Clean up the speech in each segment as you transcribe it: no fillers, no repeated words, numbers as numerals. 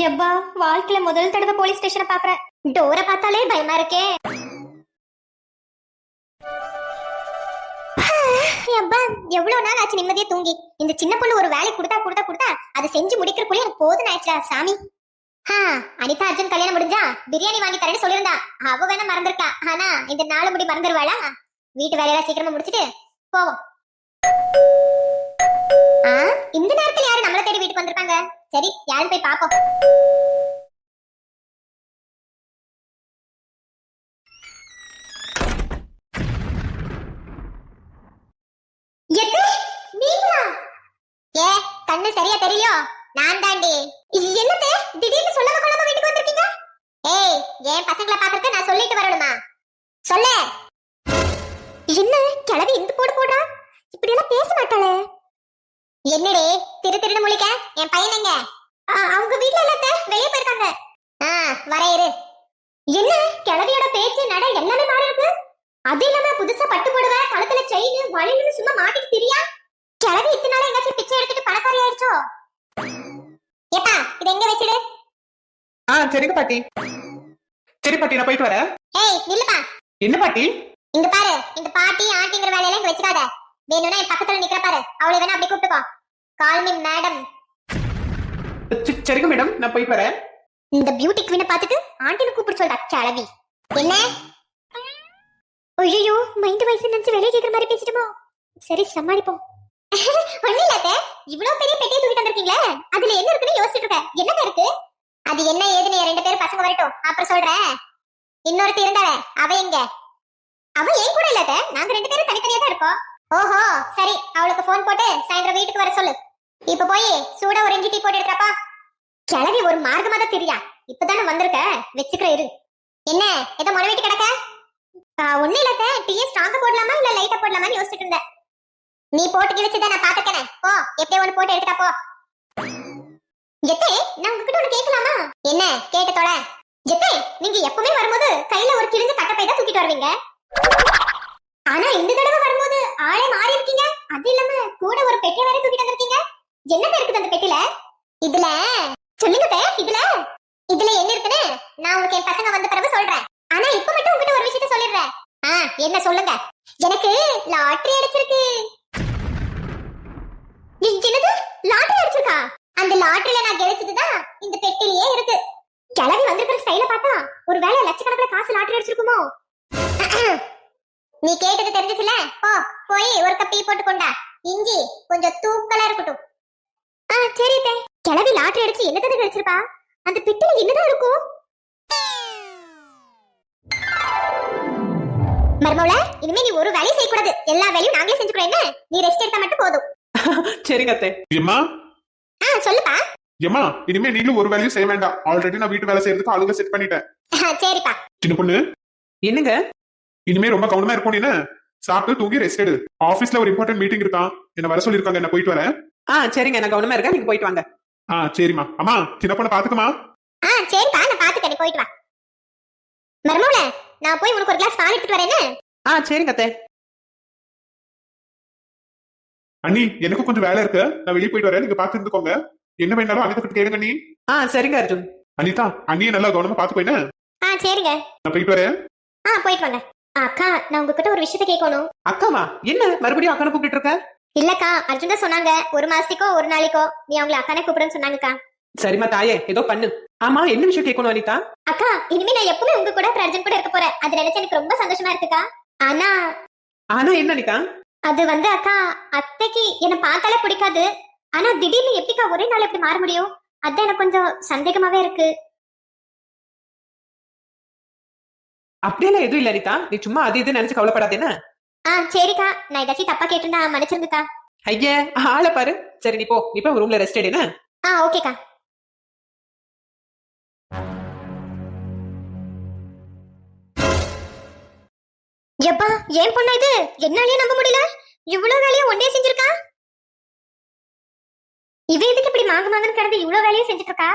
எப்பா வாழ்க்கையில முதல் தடவை போலீஸ் ஸ்டேஷனை பாக்குறேன். டோரை பார்த்தாலே பயமா இருக்கே. எப்பா எவ்வளவு நாள் ஆச்சு நிம்மதியா தூங்கி. இந்த சின்ன பொண்ணு ஒரு வேலை கொடுத்தா அதை செஞ்சு முடிக்கிறக்குள்ளே எனக்கு போதும் ஆயிடுச்சா சாமி. அனிதா அர்ஜுன் கல்யாணம் முடிஞ்சா பிரியாணி வாங்கி தரேன்னு சொல்லியிருந்தா. அவ வேணா மறந்துருக்கா. ஆனா இந்த 4 முடி மறந்துடுவாளா? வீட்டு வேலையெல்லாம் சீக்கிரமா முடிச்சிட்டு போவோம். இந்த நேரத்துல யாரு நம்மள தேடி வீட்டுக்கு வந்திருப்பாங்க? சரி, யாரும் போய் பாப்போம். கண்ணு சரியா தெரியும். நான் தாண்டி. என்னத்தே திடீர்னு சொல்லாம கொள்ளாம வீட்டுக்கு வந்திருக்கீங்க? ஏய், ஏன் பசங்களை பாக்குறதுக்கு நான் சொல்லிட்டு வரணுமா? சொல்ல. என்ன கிளவி இந்த போடுறா? இப்படி எல்லாம் பேச மாட்டாளே. என்னடே திருன்னு முழிக்க? என் பையன் எங்க? அவங்க வீட்ல இல்லத்த, வெளியே போயிருக்காங்க. வர இரு. என்ன கிளவியோட பேச்சு நட எல்லாமே மாறி இருக்கு. அது இல்லாம புதுசா பட்டு போடுவ, கழுத்துல செயின் வளையல்னு சும்மா மாட்டிட்டு திரியா. கிளவி இத்தனால எங்காச்சும் பிச்சை எடுத்துட்டு பணக்காரி ஆயிடுச்சோ? ஏப்பா இது எங்க வச்சிடு? சரிங்க பாட்டி. சரி பாட்டி, நான் போயிட்டு வரேன். ஏய் நில்லுப்பா. என்ன பாட்டி? இங்க பாரு, இந்த பாட்டி ஆண்டிங்கிற வேலையெல்லாம் இங்க வச்சிடாத. வேணும்னா என் பக்கத்துல நிக்கிற பாரு, அவளை வேணா அப்படி கூப்பிட்டுக்கோ. Call me madam. சரிங்க மேடம், நான் போயிட்டு வரேன். இந்த பியூட்டி குவீனை பார்த்துட்டு ஆண்டின்னு கூப்பிட சொல்றா கிளவி. என்ன? ஐயோ, மைண்ட் வயசு நினைச்சு வெளியே கேக்குற மாதிரி பேசிட்டுமோ? சரி சமாளிப்போம். ஒண்ணு இல்லாத, இவ்வளவு பெரிய பெட்டியை தூக்கிட்டு வந்திருக்கீங்களே, அதுல என்ன இருக்குன்னு யோசிச்சுட்டு இருக்கேன். என்ன இருக்கு? அது என்ன ஏதுன்னு 2 பேரும் பசங்க வரட்டும், அப்புறம் சொல்றேன். இன்னொருத்தி இருந்தால, அவ எங்க? அவ ஏன் கூட இல்லாத, நாங்க 2 பேரும் தனித்தனியா தான் இருக்கோம். ஓஹோ சரி, அவளுக்கு போன் போட்டு சாயந்தரம் வீட்டுக்கு வர சொல்லு. இப்ப போய் சூடா ஒரு இஞ்சி டீ போட்டு எடுக்கிறப்பா. கிளவி ஒரு மார்க்கமா தான் தெரியா. இப்பதானே வந்திருக்க, வச்சுக்கிற இரு. என்ன ஏதோ மொழ வீட்டு கிடக்க? ஒண்ணு இல்லாத, டீயை ஸ்ட்ராங்கா போடலாமா இல்ல லைட்டா போடலாமான்னு யோசிச்சுட்டு இருந்தேன். நீ போட்டு கிழிச்சுதான் நான் பாத்துக்கிறேன். போ, எப்படியே ஒண்ணு போட்டு எடுத்துட்டா போ. ஜெத்தே, நான் உங்ககிட்ட ஒண்ணு கேட்கலாமா? என்ன கேட்ட தொட. ஜெத்தே, நீங்க எப்பவுமே வரும்போது கையில ஒரு கிழிஞ்ச கட்டப்பை தான் தூக்கிட்டு வருவீங்க. ஆனா இந்த தடவை வரும்போது ஆளே மாறி இருக்கீங்க. அது இல்லாம கூட ஒரு பெட்டியை வேற தூக்கிட்டு வந்திருக்கீங்க. என்னது இருக்குது அந்த பெட்டில? இதுல சொல்லுங்க தே, இதுல என்ன இருக்குன்னு நான் உங்களுக்கு என் பசங்க வந்த பிறகு சொல்றேன். ஆனா இப்ப மட்டும் உங்ககிட்ட ஒரு விஷயத்த சொல்லிடுறேன். என்ன சொல்லுங்க? எனக்கு லாட்டரி அடிச்சிருக்கு. என்னது லாட்டரி அடிச்சிருக்கா? அந்த லாட்டரியில நான் கெளிச்சதுதான் இந்த பெட்டிலேயே இருக்கு. கிளவி வந்திருக்கிற ஸ்டைல பார்த்தா ஒருவேளை லட்சக்கணக்கில் காசு லாட்டரி அடிச்சிருக்குமோ? நீ கேட்டது தெரிஞ்சுச்சுல, போய் ஒரு கப் டீ போட்டு கொண்டா. இஞ்சி கொஞ்சம் தூக்கலா இருக்கட்டும். சரி தே. கிளவி லாட்டரி அடிச்சு என்னது கிடைச்சிருப்பா? அந்த பெட்டில என்னதான் இருக்கும்? மர்மவுல, இனிமே நீ ஒரு வேலையும் செய்யக்கூடாது. எல்லா வேலையும் நாங்களே செஞ்சுக்கிறோம். என்ன நீ ரெஸ்ட் எடுத்தா மட்டும் போதும். சரிங்க அத்தை. எம்மா சொல்லுப்பா. எம்மா, இனிமே நீங்களும் ஒரு வேலையும் செய்ய வேண்டாம். ஆல்ரெடி நான் வீட்டு வேலை செய்யறதுக்கு ஆளுங்க செட் பண்ணிட்டேன். சரிப்பா. சின்ன பொண்ணு, என்னங்க இனிமே ரொம்ப கவனமா இருக்கும். என்ன சாப்பிட்டு தூங்கி ரெஸ்ட் எடு. ஆபீஸ்ல ஒரு இம்பார்ட்டன்ட் மீட்டிங் இருக்கான், என்ன வர சொல்லிருக்காங்க. என்ன போயிட்டு வரேன். சரிங்க, நான் கவனமா இருக்கேன், நீங்க போயிட்டு வாங்க. சரிம்மா. அம்மா, சின்ன பொண்ணு பாத்துக்கமா. சரிப்பா, நான் பாத்துக்கேன், நீ போயிட்டு வா. மர்மவுல, நான் போய் உனக்கு ஒரு கிளாஸ் பால் எடுத்துட்டு வரேன். சரிங்க அத்தை. அண்ணி, எனக்கு கொஞ்சம் வேலை இருக்கு, நான் வெளியே போயிட்டு வரேன். நீங்க பாத்து இருந்துக்கோங்க. என்ன வேணாலும் அனிதா கிட்ட கேளுங்க நீ. சரிங்க அர்ஜுன். அனிதா, அண்ணியை நல்லா கவனமா பாத்து போயின. சரிங்க, நான் போயிட்டு வரேன். போயிட்டு வாங்க. அக்கா, நான் உங்ககிட்ட ஒரு விஷயத்தை கேட்கணும். அக்காவா? என்ன மறுபடியும் அக்கான கூப்பிட்டு இருக்க? இல்லக்கா, அர்ஜுன் தான் சொன்னாங்க, ஒரு மாசத்துக்கோ ஒரு நாளைக்கோ நீ அவங்களை அக்கானே கூப்பிடுன்னு சொன்னாங்கக்கா. சரிம்மா தாயே, ஏதோ பண்ணு. ஆமா, என்ன விஷயம் கேட்கணும் அனிதா? அக்கா, இனிமே நான் எப்பவுமே உங்க கூட அர்ஜுன் கூட இருக்க போறேன். அது நினைச்சு எனக்கு ரொம்ப சந்தோஷமா இருக்குக்கா. ஆனா என்ன அனிதா? அது வந்து அக்கா, அத்தைக்கு என்ன பார்த்தாலே பிடிக்காது. ஆனா திடீர்னு எப்படிக்கா ஒரே நாள் எப்படி மாற முடியும்? அதான் எனக்கு கொஞ்சம் சந்தேகமாவே இருக்கு. அப்படியெல்லாம் எதுவும் இல்ல அனிதா, நீ சும்மா அது இது நினைச்சு கவலைப்படாதேன்னு. சரிக்கா, நான் ஏதாச்சும் தப்பா கேட்டிருந்தா மன்னிச்சிருங்கக்கா. ஐயா, ஆளை பாரு. சரி, நீ போ ரூம்ல ரெஸ்ட் எடுன்னு. ஓகேக்கா. எப்பா, ஏன் பொண்ணா இது? என்னாலயே நம்ப முடியல. இவ்வளவு வேலையை ஒன்னே செஞ்சிருக்கா. இவ எதுக்கு இப்படி மாங்கன்னு கிடந்து இவ்வளவு வேலையும் செஞ்சுட்டு இருக்கா?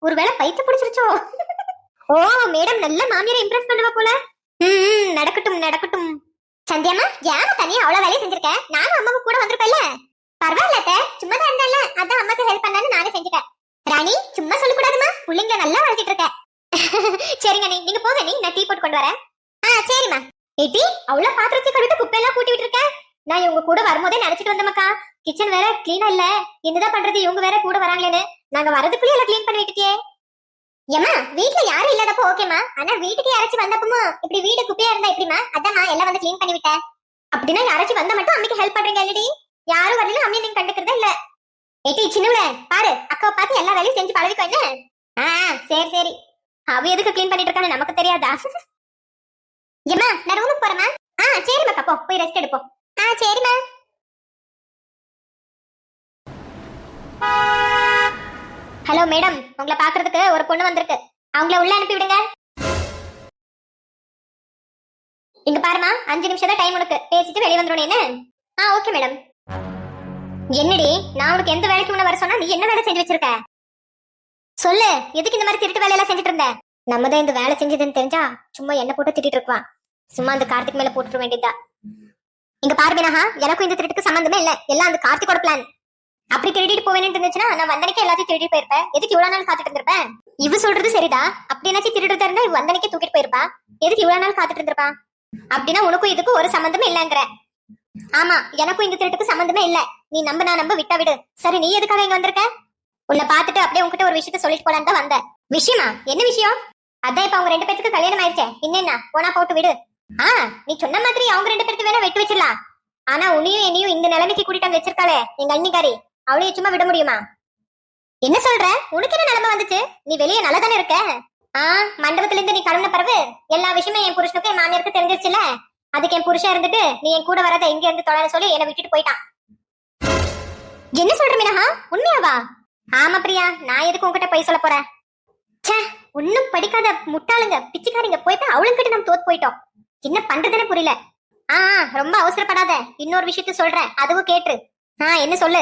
ஒருவேளை பைத்தியம் பிடிச்சிருச்சோ? ஓ மேடம், நல்ல மாமியாரை இம்ப்ரெஸ் பண்ணுவா போல. நடக்கட்டும். சந்தியாமா, ஏன் தனியா அவ்வளவு வேலையை செஞ்சிருக்க? நானும் அம்மாவுக்கு கூட வந்திருப்பேன்ல. பரவாயில்ல, சும்மா தான் இருந்தால, அதான் அம்மாக்கு ஹெல்ப் பண்ணான்னு நானே செஞ்சுட்டேன். ராணி, சும்மா சொல்லக்கூடாதுமா. புள்ளைங்க நல்லா வளர்த்திட்டு இருக்க. சரிங்க நீங்க போங்க, நான் டீ போட்டு கொண்டு வரேன். சரிம்மா. ஏடி அவ்வளவு பாத்திரத்தை கழுவிட்டு குப்பையெல்லாம் கூட்டி விட்டு இருக்க. நான் இவங்க கூட வரும்போதே நினைச்சிட்டு வந்தேன்க்கா. கிச்சன் வேற கிளீனா இல்ல, என்னதான் பண்றது, இவங்க வேற கூட வராங்களேன்னு நாங்க வரதுக்குள்ளே எல்லாம் கிளீன் பண்ணி விட்டுட்டியே. ஏமா வீட்டுல யாரும் இல்லாதப்போ ஓகேமா, ஆனா வீட்டுக்கு யாராச்சும் வந்தப்போ இப்படி வீடு குப்பையா இருந்தா எப்படிமா? அதான் எல்லாம் வந்து கிளீன் பண்ணி விட்டேன். அப்படின்னா யாராச்சும் வந்தா மட்டும் அம்மிக்கு ஹெல்ப் பண்றீங்க இல்லடி? யாரும் வரல, அம்மியை நீங்க கண்டுக்கிறதே இல்ல. ஏடி சின்னவள பாரு, அக்காவை பார்த்து எல்லா வேலையும் செஞ்சு பழவிக்கோ என்ன. சரி அவ எதுக்கு கிளீன் பண்ணிட்டு இருக்கான்னு நமக்கு தெரியாதா? ஏமா நான் ரூமுக்கு போறேமா. சரிம்மா கப்போ போய் ரெஸ்ட் எடுப்போம். சரிம்மா. ஹலோ மேடம், உங்களை பாக்குறதுக்கு ஒரு பொண்ணு வந்திருக்கு, அவங்கள உள்ள அனுப்பி விடுங்க. இங்க பாருமா, 5 நிமிஷம் தான் டைம் உனக்கு, பேசிட்டு வெளியே வந்துடும் என்ன? Okay madam. என்னடி நான் உனக்கு எந்த வேலைக்கு முன்ன வர சொன்னா நீ என்ன வேலை செஞ்சு வச்சிருக்க? சொல்லு, எதுக்கு இந்த மாதிரி திருட்டு வேலையெல்லாம் செஞ்சுட்டு இருந்த? நம்ம தான் இந்த வேலை செஞ்சதுன்னு தெரிஞ்சா சும்மா என்ன போட்டு திட்டிட்டு இருப்பான். சும்மா அந்த கார்த்திக் மேல போட்டுட வேண்டியதா. இங்க பாரு மீனஹா, எனக்கும் இந்த திருட்டுக்கு சம்பந்தமே இல்ல, எல்லாம் அந்த கார்த்திகோட பிளான். அப்படி திருடிட்டு போவேன்னு இருந்துச்சுன்னா நான் வந்தனைக்கே எல்லாத்தையும் திருடி போயிருப்பேன். எதுக்கு இவ்வளவு நாள் காத்துட்டு இருந்திருப்பேன்? இவ சொல்றது சரிதா, அப்படி என்னாச்சும் திருடுறதா இருந்தா இவ வந்தனைக்கே தூக்கிட்டு போயிருப்பா. எதுக்கு இவ்வளவு நாள் காத்துட்டு இருந்திருப்பா? அப்படின்னா உனக்கும் இதுக்கும் ஒரு சம்பந்தமே இல்லங்கிற? ஆமா, எனக்கும் இந்த திருட்டுக்கு சம்பந்தமே இல்ல. நீ நான் நம்ப விட்டா விடு. சரி நீ எதுக்காக இங்க வந்திருக்க? உன்னை பாத்துட்டு அப்படியே உங்ககிட்ட ஒரு விஷயத்த சொல்லிட்டு போலான்னு தான் வந்தேன். விஷயமா? என்ன விஷயம்? அதான் இப்ப அவங்க 2 பேருக்கு கல்யாணம் ஆயிடுச்சே, இன்னென்ன போனா போட்டு விடு. நீ சொன்ன மாதிரி அவங்க 2 பேருக்கு வேணா வெட்டு வச்சிடலாம். ஆனா உன்னையும் என்னையும் இந்த நிலைமைக்கு கூட்டிட்டு வச்சிருக்காளே எங்க அண்ணிக்காரி, அவளையும் சும்மா விட முடியுமா? என்ன சொல்ற? உனக்கு என்ன நிலைமை வந்துச்சு? நீ வெளியே நல்லா தானே இருக்க. மண்டபத்துல இருந்து நீ கிளம்பின பிறகு எல்லா விஷயமே என் புருஷனுக்கு என் மாமியாருக்கு தெரிஞ்சிருச்சுல. அதுக்கு என் புருஷன் இருந்துட்டு நீ என் கூட வராத, இங்க இருந்து தொலைன்னு சொல்லி என்னை விட்டுட்டு போயிட்டான். என்ன சொல்ற மீனஹா, உண்மையாவா? ஆமா பிரியா, நான் எதுக்கு உங்ககிட்ட போய் சொல்ல போறேன்? ஒன்னும் படிக்காத முட்டாளுங்க பிச்சுக்காரிங்க போயிட்டு அவளுங்கிட்ட நம்ம தோத்து போயிட்டோம். என்ன பண்றதுன்னு புரியல. ரொம்ப அவசரப்படாத, இன்னொரு விஷயத்த சொல்றேன், அதுவும் கேட்டு. என்ன சொல்லு.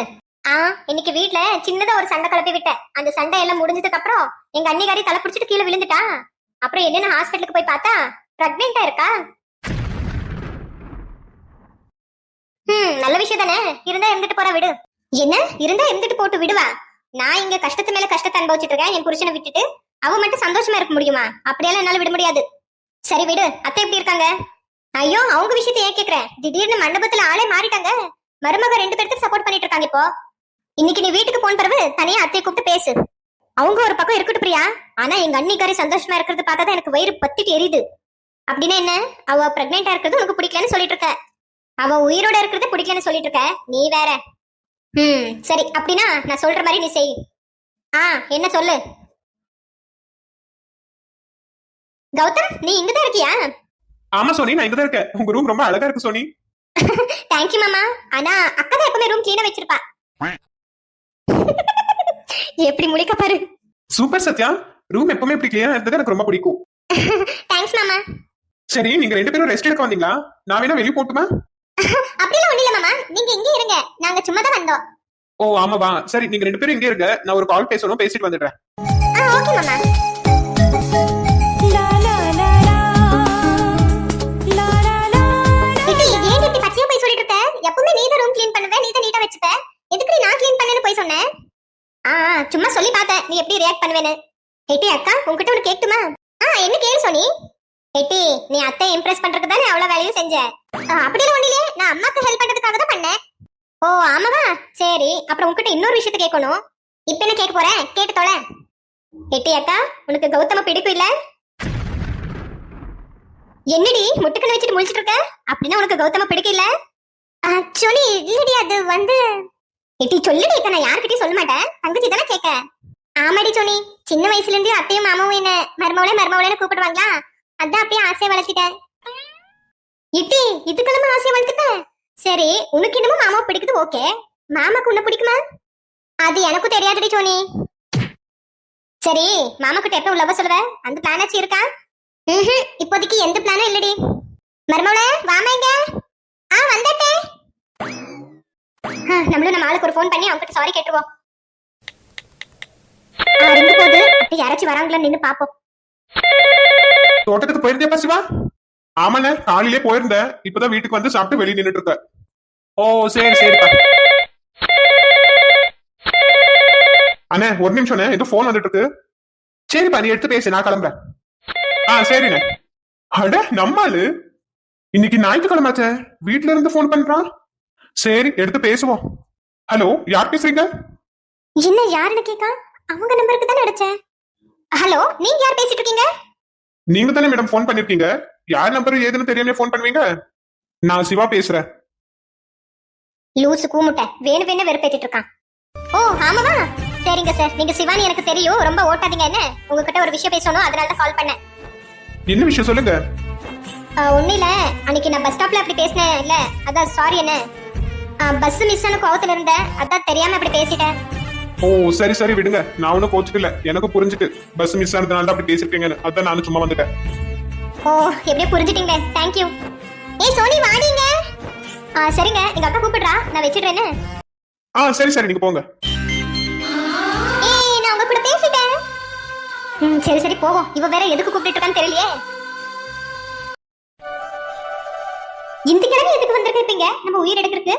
இன்னைக்கு வீட்டுல சின்னதா ஒரு சண்டை கிளப்பி விட்டேன். அந்த சண்டை எல்லாம் முடிஞ்சதுக்கு அப்புறம் எங்க அண்ணிகாரி தலை பிடிச்சிட்டு கீழே விழுந்துட்டா. அப்புறம் என்னன்னு ஹாஸ்பிட்டலுக்கு போய் பார்த்தா பிரெக்னெண்டா இருக்கா. நல்ல விஷயம் தானே, இருந்தா இருந்துட்டு போற விடு. என்ன இருந்தா இருந்துட்டு போட்டு விடுவா? நான் இங்க கஷ்டத்து மேல கஷ்டத்தை அனுபவிச்சுட்டு இருக்கேன், என் புருஷனை விட்டுட்டு அவ மட்டும் சந்தோஷமா இருக்க முடியுமா? அப்படியெல்லாம் என்னால விட முடியாது. சரி விடு, அத்தை எப்படி இருக்காங்க? ஐயோ அவங்க விஷயத்த ஏன் கேக்குறேன்? திடீர்னு மண்டபத்துல ஆளே மாறிட்டாங்க. மருமக 2 பேருக்கு சப்போர்ட் பண்ணிட்டு இருக்காங்க. இப்போ இன்னைக்கு நீ வீட்டுக்கு போன பிறகு தனியா அத்தையை கூப்பிட்டு பேசு. அவங்க ஒரு பக்கம் இருக்கட்டும் பிரியா, ஆனா எங்க அண்ணிக்காரி சந்தோஷமா இருக்கிறது பார்த்தாதான் எனக்கு வயிறு பத்திட்டு எரியுது. அப்படின்னா என்ன? அவ பிரெக்னெண்டா இருக்கிறது உனக்கு பிடிக்கலன்னு சொல்லிட்டு இருக்க, அவ உயிரோட இருக்கிறது பிடிக்கலன்னு சொல்லிட்டு இருக்க நீ வேற. சரி அப்படின்னா நான் சொல்ற மாதிரி நீ செய். என்ன சொல்லு. கௌதம் நீ இங்கதான் இருக்கியா? ஆமா சோனி, நான் இங்கதான் இருக்கேன். உங்க ரூம் ரொம்ப அழகா இருக்கு சோனி. தேங்க்யூ மாமா. ஆனா அக்கா தான் எப்பவுமே ரூம் கிளீனா வச்சிருப்பா. எப்படி முழிக்க பாரு. சூப்பர் சத்யா, ரூம் எப்பவுமே இப்படி கிளியரா இருந்தது எனக்கு ரொம்ப பிடிக்கும். தேங்க்ஸ் மாமா. சரி நீங்க 2 பேரும் ரெஸ்ட் எடுக்க வந்தீங்களா? நான் வேணா வெளிய போட்டுமா? அப்படிலாம் ஒண்ணு இல்ல மாமா, நீங்க இங்கே இருங்க, நாங்க சும்மா தான் வந்தோம். ஓ ஆமாவா, சரி நீங்க 2 பேரும் இங்கே இருங்க, நான் ஒரு கால் பேசணும், பேசிட்டு வந்துடுறேன். ஓகே மாமா. எப்பவுமே நீ தான் ரூம் க்ளீன் பண்ணுவே, நீ தான் நீட்டா வச்சுப்ப. எதுக்கு நான் க்ளீன் பண்ணேன்னு போய் சொன்னேன்? சும்மா சொல்லி பார்த்தேன் நீ எப்படி ரியாக்ட் பண்ணுவேன்னு. ஏட்டி அக்கா உன்கிட்ட ஒன்று கேட்குமா? என்ன கேளு சோனி. ஏட்டி நீ அத்தை இம்ப்ரெஸ் பண்றதுக்கு தானே அவ்வளவு வேலையும் செஞ்ச. அப்படிலாம் ஒண்ணு இல்லையே, நான் அம்மாக்கு ஹெல்ப் பண்றதுக்காக தான் பண்ணேன். ஓ ஆமாவா, சரி. அப்புறம் உன்கிட்ட இன்னொரு விஷயத்த கேட்கணும். இப்ப என்ன கேட்க போறேன், கேட்டு தொலை. ஏட்டி அக்கா உனக்கு கௌதம பிடிக்கும் இல்ல? என்னடி முட்டுக்கண்ணு வச்சுட்டு முழிச்சிட்டு இருக்க? அப்படின்னா உனக்கு கௌதம பிடிக்கல? சோனி இல்லடி, அது வந்து ஏட்டி சொல்லுடி, நான் யார்கிட்டயும் சொல்ல மாட்டேன், தங்கச்சி தானே கேட்க. ஆமாடி சோனி, சின்ன வயசுல இருந்து அத்தையும் மாமாவும் என்ன மருமவளே கூப்பிடுவாங்களா, அதான் அப்படியே ஆசையை வளர்த்திட்டேன். இட்டி இதுக்கெல்லாம் ஆசையை வளர்த்துட்டேன். சரி உனக்கு என்னமோ மாமாவை பிடிக்குது, ஓகே. மாமாக்கு உன்ன பிடிக்குமா? அது எனக்கும் தெரியாதுடி சோனி. சரி மாமா கிட்ட எப்ப உள்ளவ சொல்லுவ? அந்த பிளான் ஆச்சு இருக்கா? இப்போதைக்கு எந்த பிளானும் இல்லடி. மருமவளே வாமா இங்க. வந்துட்டே. நம்மளும் நம்ம ஆளுக்கு ஒரு ஃபோன் பண்ணி அவங்க கிட்ட சாரி கேட்டுருவோம். ரிங்கு போகுது, அப்படி யாராச்சும் வராங்களா நின்னு பாப்போம். தோட்டத்துக்கு போயிருந்தேப்பா சிவா? ஆமாண்ணே, காலையிலே போயிருந்தேன், இப்பதான் வீட்டுக்கு வந்து சாப்பிட்டு வெளியே நின்னுட்டு இருக்க. ஓ சரி சரிப்பா. அண்ணே ஒரு நிமிஷம், ஏதோ போன் வந்துட்டு இருக்கு. சரிப்பா நீ எடுத்து பேசு, நான் கிளம்புறேன். சரிண்ணே. அட நம்மாளு இன்னைக்கு ஞாயிற்றுக்கிழமாச்சே, வீட்ல இருந்து போன் பண்றான். சரி எடுத்து பேசுவோம். ஹலோ, யார் பேசுறீங்க? என்ன யாருன்னு கேக்கா? அவங்க நம்பருக்கு தானே அடிச்சேன். ஹலோ, நீங்க யார் பேசிட்டு இருக்கீங்க? நீங்க தானே மேடம் போன் பண்ணிருக்கீங்க. யார் நம்பர் ஏதுன்னு தெரியாம போன் பண்ணுவீங்க? நான் சிவா பேசுறேன். லூசு கூமுட்ட வேணு வேணு வெறுப்பேத்திட்டு இருக்கான். ஓ ஆமாவா, சரிங்க சார். நீங்க சிவானி எனக்கு தெரியும், ரொம்ப ஓட்டாதீங்க. என்ன உங்ககிட்ட ஒரு விஷயம் பேசணும், அதனால தான் கால் பண்ணேன். என்ன விஷயம் சொல்லுங்க. ஒன்னும் இல்ல, அன்னைக்கு நான் பஸ் ஸ்டாப்ல அப்படி பேசினேன் இல்ல, அதான் சாரி. என்ன பஸ் மிஸ் ஆன கோவத்துல இருந்தேன், அதான் தெரியாம அப்படி பேசிட்டேன். ஓ சரி சரி விடுங்க, நான் ஒன்னும் கோச்சுக்கல. எனக்கு புரிஞ்சுட்டு பஸ் மிஸ் ஆனதுனால தான் அப்படி பேசிருக்கீங்கன்னு, அதான் நானும் சும்மா வந்துட்டேன். ஓ எப்படியே புரிஞ்சுட்டீங்க, தேங்க்யூ. ஏய் சோனி வாடிங்க. சரிங்க, எங்க அக்கா கூப்பிடுறா, நான் வச்சிடுறேன்னு. சரி சரி நீங்க போங்க. ஏய் நான் உங்க கூட பேசிட்டேன். சரி சரி போவோம். இவ வேற எதுக்கு கூப்பிட்டு இருக்கான்னு தெரியலையே. இந்த கிழமை எதுக்கு வந்திருக்கீங்க நம்ம உயிர் எடுக்கிறதுக்கு?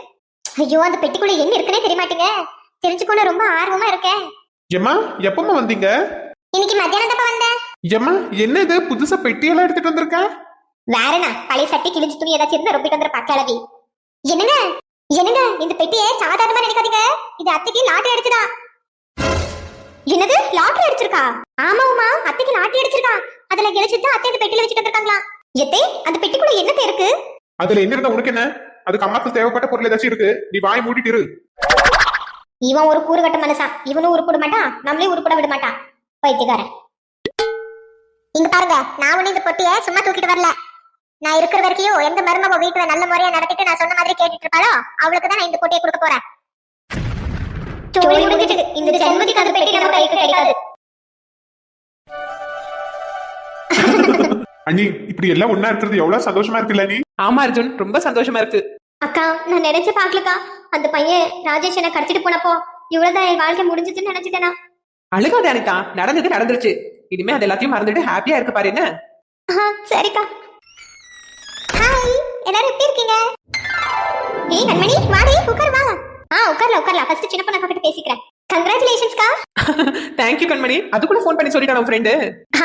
ஐயோ அந்த பெட்டிக்குள்ள என்ன இருக்குன்னே தெரிய மாட்டீங்க. தெரிஞ்சுக்கொள்ள ரொம்ப ஆர்வமா இருக்கேன். ஏம்மா எப்பமா வந்தீங்க? இன்னைக்கு மத்தியானம் தான் வந்தேன். ஏம்மா என்ன இது புதுசா பெட்டியெல்லாம் எடுத்துட்டு வந்திருக்க? வேறனா பழைய சட்டி கிழிஞ்சு துணி ஏதாச்சும் இருந்தா ரொப்பிட்டு வந்துற பக்காளவி. என்னங்க என்னங்க, இந்த பெட்டியை சாதாரணமா நினைக்காதீங்க. இது அத்தைக்கு லாட்டரி அடிச்சுதா. என்னது லாட்டரி அடிச்சிருக்கா? ஆமாவுமா, அத்தைக்கு லாட்டரி அடிச்சிருக்கா. அதுல கிழிச்சுதான் அத்தை இந்த பெட்டியில வச்சுட்டு வந்திருக்காங்களா. எத்தே அந்த பெட்டிக்குள்ள என்னத்தை இருக்கு? அதுல என்ன இருந்தா உனக்கு என்ன? அதுக்கு அம்மாக்கு தேவைப்பட்ட பொருள் ஏதாச்சும் இருக்கு, நீ வாய் மூடிட்டு இரு. இவன் ஒரு கூறுகட்ட மனுஷன், இவனும் உருப்பிட மாட்டான், நம்மளையும் உருப்பிட விட மாட்டான், பைத்தியக்காரன். இங்க பாருங்க, நான் ஒண்ணு இந்த பொட்டியை சும்மா தூக்கிட்டு வரல. நான் இருக்கிற வரைக்கும் எந்த மருமக வீட்டுல நல்ல முறையா நடத்திட்டு நான் சொன்ன மாதிரி கேட்டுட்டு இருப்பாளோ அவளுக்கு தான் நான் இந்த பொட்டியை கொடுக்க போறேன். இந்த ஜென்மத்துக்கு அந்த பெட்டி நம்ம கைக்கு கிடைக்காது. அண்ணி இப்படி எல்லாம் ஒண்ணா இருக்கிறது எவ்வளவு சந்தோஷமா இருக்குல்ல நீ? ஆமா அர்ஜுன், ரொம்ப சந்தோஷமா இருக்கு. அக்கா நான் நினைச்சு பாக்கலக்கா, அந்த பையன் ராஜேஷ் என்ன கடத்திட்டு போனப்போ இவ்வளவுதான் என் வாழ்க்கை முடிஞ்சிச்சுன்னு நினைச்சிட்டேனா. அழுகாத அனிதா, நடந்தது நடந்துருச்சு. இனிமே அது எல்லாத்தையும் மறந்துட்டு ஹாப்பியா இருக்கு பாரு. என்ன சரிக்கா. ஹாய் எல்லாரும் எப்படி இருக்கீங்க? ஏய் கண்மணி வாடி உட்கார் வா. உட்கார்ல ஃபர்ஸ்ட் சின்ன பொண்ணு கிட்ட பேசிக்கிறேன். கங்க்ராச்சுலேஷன்ஸ்க்கா. தேங்க் யூ கண்மணி. அதுக்குள்ள ஃபோன் பண்ணி சொல்லிட்டான் உன் ஃப்ரெண்டு.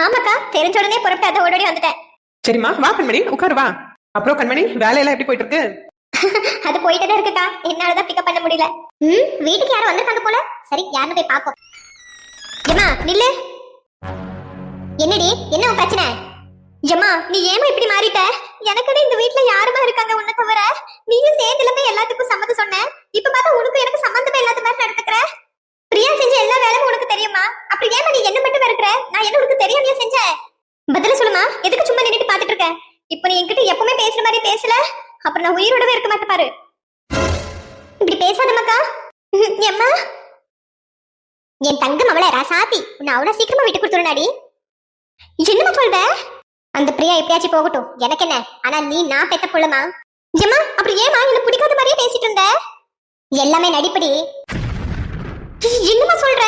ஆமாக்கா, தெரிஞ்ச உடனே புறப்பட்டு அதை ஓடி வந்துட்டேன். சரிம்மா வா கண்மணி உட்கார் வா. அப்புறம் கண்மணி வேலையெல்லாம் எப்படி போயிட்டு இருக்கு? அது போயிட்டே தான் இருக்குக்கா, என்னாலதான் பிக்கப் பண்ண முடியல. வீட்டுக்கு யாரும் வந்திருக்காங்க போல. சரி யாருன்னு போய் பாப்போம். ஜமா நில்லு. என்னடி என்ன உன் பிரச்சனை? ஜமா நீ ஏமா இப்படி மாறிட்ட? எனக்குன்னு இந்த வீட்டுல யாருமா இருக்காங்க உன்னை தவிர? நீயும் சேர்ந்துலமே எல்லாத்துக்கும் சம்மதம் சொன்ன. இப்ப பார்த்தா உனக்கு எனக்கு சம்பந்தமே இல்லாத மாதிரி நடந்துக்கிற. பிரியா செஞ்ச எல்லா வேலையும் உனக்கு தெரியுமா? அப்படி ஏமா நீ என்ன மட்டும் இருக்கிற? நான் என்ன உனக்கு தெரியாமையா செஞ்சேன்? பதில சொல்லுமா, எதுக்கு சும்மா நின்னுட்டு பாத்துட்டு இருக்க? இப்ப நீ என்கிட்ட எப்பவுமே பேசுற மாதிரி பேசல, அப்புறம் நான் உயிரோடவே இருக்க மாட்டேன் பாரு. இப்படி பேசாதமாக்கா. அம்மா என் தங்கம் அவளை ராசாத்தி, நான் அவ்வளவு சீக்கிரமா விட்டு கொடுத்துருனாடி. என்னமா சொல்ற? அந்த பிரியா எப்படியாச்சும் போகட்டும், எனக்கு என்ன. ஆனா நீ நான் பெத்த புள்ளமா. ஜம்மா அப்படி ஏமா என்ன பிடிக்காத மாதிரியே பேசிட்டு இருந்த? எல்லாமே நடிப்படி. என்னமா சொல்ற?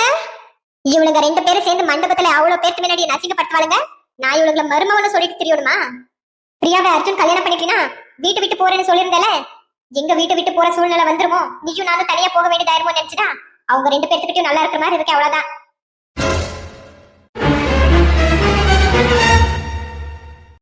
இவளுங்க ரெண்டு பேரும் சேர்ந்து மண்டபத்துல அவ்வளவு பேருக்கு முன்னாடி நசிங்கப்படுத்துவாளுங்க. நான் இவளுங்களை மருமவன்னு சொல்லிட்டு தெரியணுமா? பிரியாவை அர்ஜுன் கல்யாணம் பண்ணிக்கினா வீட்டை விட்டு போறேன்னு சொல்லியிருந்தல, எங்க வீட்டை விட்டு போற சூழ்நிலை வந்துருமோ, நீயும் நானும் தனியா போக வேண்டியதாயிருமோ நினைச்சுதான் அவங்க ரெண்டு பேர்த்துக்கிட்டையும் நல்லா இருக்கிற மாதிரி இருக்கேன், அவ்வளவுதான்.